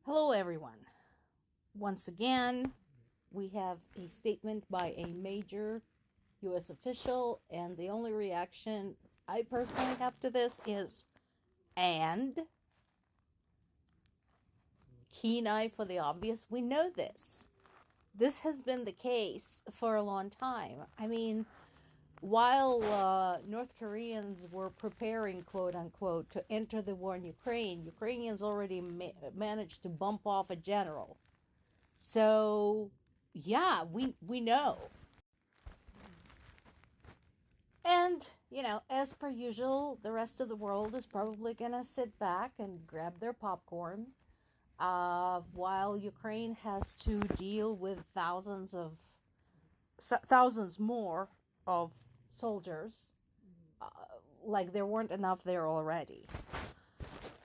Hello, everyone. Once again, we have a statement by a major U.S. official, and the only reaction I personally have to this is, and? Keen eye for the obvious. We know this. This has been the case for a long time. I mean, while North Koreans were preparing, quote unquote, to enter the war in Ukraine, Ukrainians already managed to bump off a general. So, yeah, we know. And, as per usual, the rest of the world is probably going to sit back and grab their popcorn while Ukraine has to deal with thousands more of soldiers, like there weren't enough there already.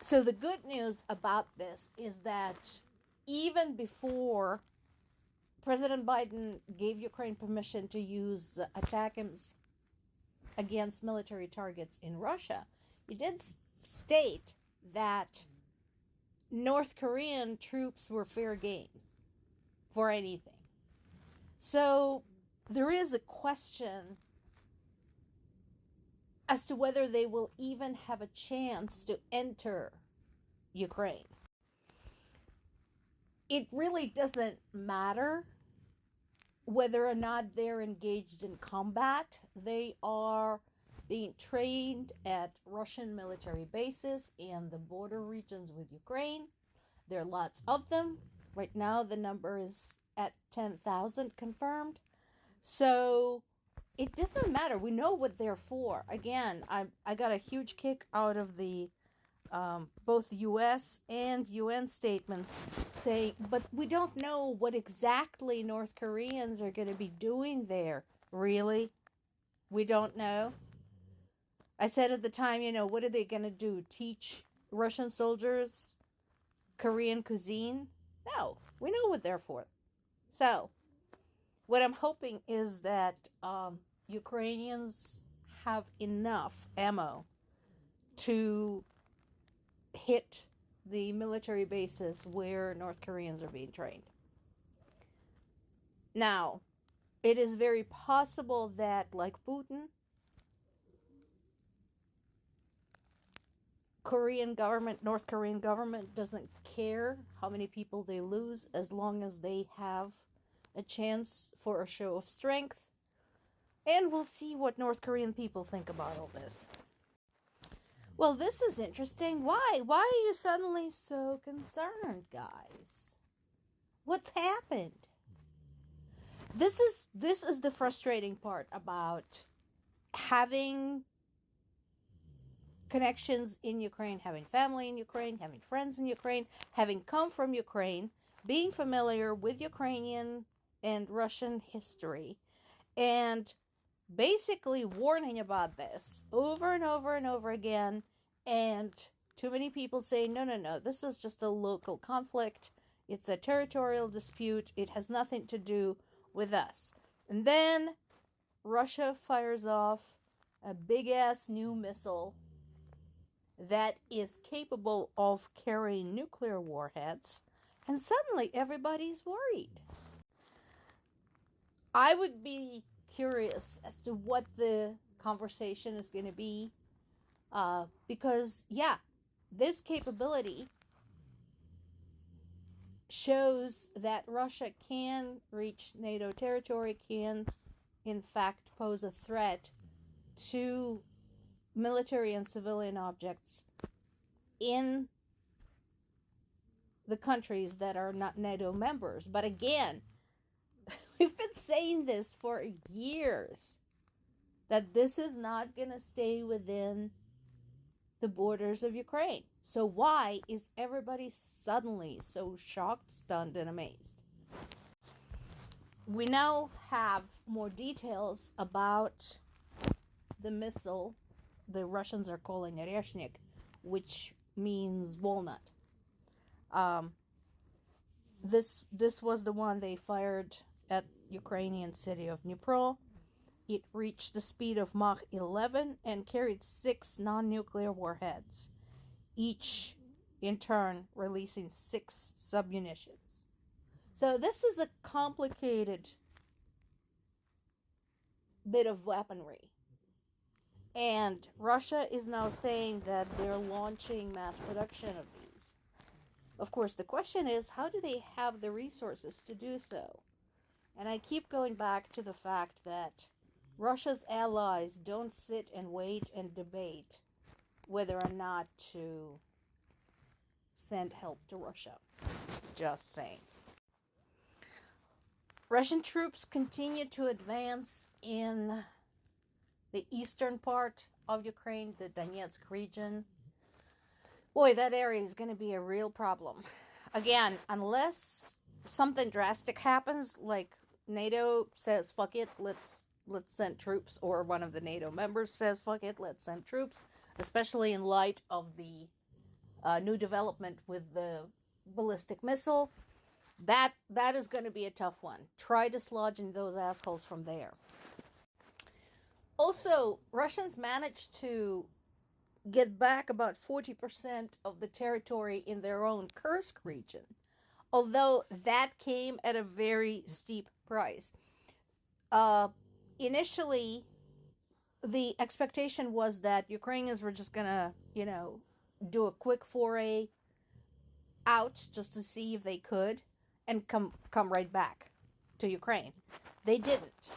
So the good news about this is that even before President Biden gave Ukraine permission to use attacks against military targets in Russia, he did state that North Korean troops were fair game for anything. So there is a question as to whether they will even have a chance to enter Ukraine. It really doesn't matter whether or not they're engaged in combat. They are being trained at Russian military bases in the border regions with Ukraine. There are lots of them. Right now, the number is at 10,000 confirmed. So it doesn't matter. We know what they're for. Again, I got a huge kick out of the both U.S. and UN statements saying, but we don't know what exactly North Koreans are going to be doing there. Really? We don't know? I said at the time, what are they going to do? Teach Russian soldiers Korean cuisine? No, we know what they're for. So, what I'm hoping is that Ukrainians have enough ammo to hit the military bases where North Koreans are being trained. Now, it is very possible that, like Putin, North Korean government doesn't care how many people they lose as long as they have a chance for a show of strength. And we'll see what North Korean people think about all this. Well, this is interesting. Why? Why are you suddenly so concerned, guys? What's happened? This is the frustrating part about having connections in Ukraine, having family in Ukraine, having friends in Ukraine, having come from Ukraine, being familiar with Ukrainian and Russian history, and basically warning about this over and over and over again, and too many people say, no, this is just a local conflict. It's a territorial dispute. It has nothing to do with us. And then Russia fires off a big-ass new missile that is capable of carrying nuclear warheads, and suddenly everybody's worried. I would be curious as to what the conversation is going to be, because, this capability shows that Russia can reach NATO territory, can in fact pose a threat to military and civilian objects in the countries that are not NATO members. But again, we've been saying this for years, that this is not going to stay within the borders of Ukraine. So why is everybody suddenly so shocked, stunned, and amazed? We now have more details about the missile the Russians are calling Oreshnik, which means walnut. This was the one they fired at Ukrainian city of Dnipro. It reached the speed of Mach 11 and carried 6 non-nuclear warheads, each in turn releasing 6 submunitions. So this is a complicated bit of weaponry. And Russia is now saying that they're launching mass production of these. Of course, the question is, how do they have the resources to do so? And I keep going back to the fact that Russia's allies don't sit and wait and debate whether or not to send help to Russia. Just saying. Russian troops continue to advance in the eastern part of Ukraine, the Donetsk region. Boy, that area is going to be a real problem. Again, unless something drastic happens, like NATO says, fuck it, let's send troops, or one of the NATO members says, fuck it, let's send troops, especially in light of the new development with the ballistic missile. That is going to be a tough one. Try dislodging those assholes from there. Also, Russians managed to get back about 40% of the territory in their own Kursk region, although that came at a very steep price. Initially, the expectation was that Ukrainians were just gonna, do a quick foray out just to see if they could, and come right back to Ukraine. They didn't.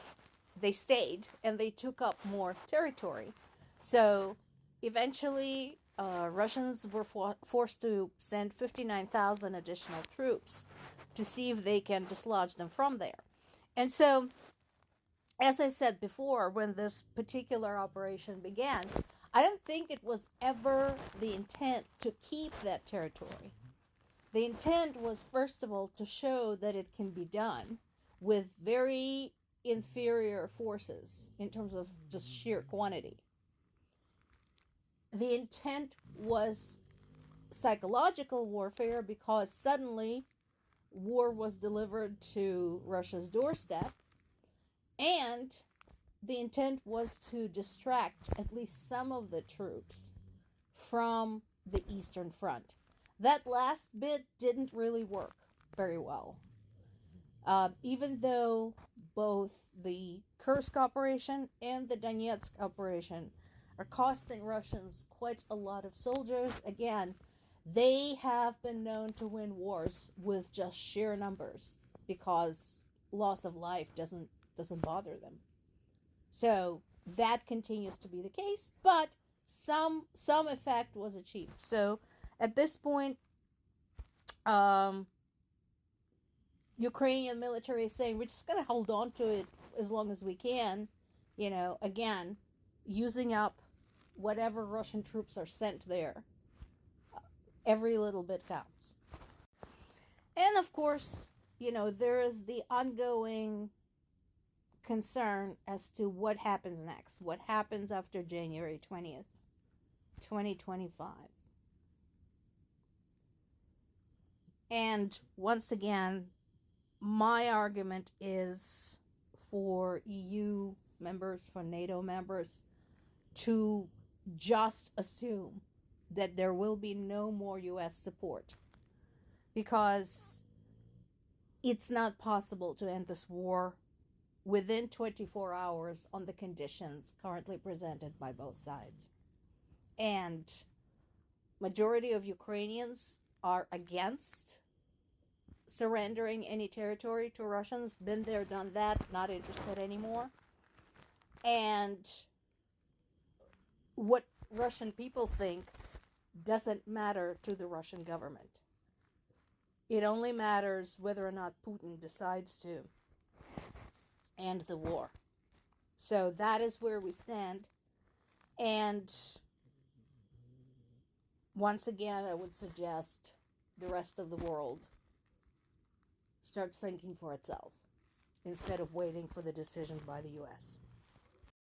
They stayed, and they took up more territory. So eventually, Russians were forced to send 59,000 additional troops to see if they can dislodge them from there. And so, as I said before, when this particular operation began, I don't think it was ever the intent to keep that territory. The intent was, first of all, to show that it can be done with very inferior forces in terms of just sheer quantity. The intent was psychological warfare, because suddenly war was delivered to Russia's doorstep, and the intent was to distract at least some of the troops from the Eastern Front. That last bit didn't really work very well. Even though both the Kursk operation and the Donetsk operation are costing Russians quite a lot of soldiers, again, they have been known to win wars with just sheer numbers, because loss of life doesn't bother them. So that continues to be the case, but some effect was achieved. So at this point, Ukrainian military is saying, we're just going to hold on to it as long as we can, again, using up whatever Russian troops are sent there. Every little bit counts. And of course, there is the ongoing concern as to what happens next. What happens after January 20th, 2025. And once again, my argument is for EU members, for NATO members, to just assume that there will be no more US support, because it's not possible to end this war within 24 hours on the conditions currently presented by both sides. And majority of Ukrainians are against surrendering any territory to Russians. Been there, done that, not interested anymore. And what Russian people think doesn't matter to the Russian government. It only matters whether or not Putin decides to end the war. So that is where we stand. And once again, I would suggest the rest of the world starts thinking for itself instead of waiting for the decision by the US.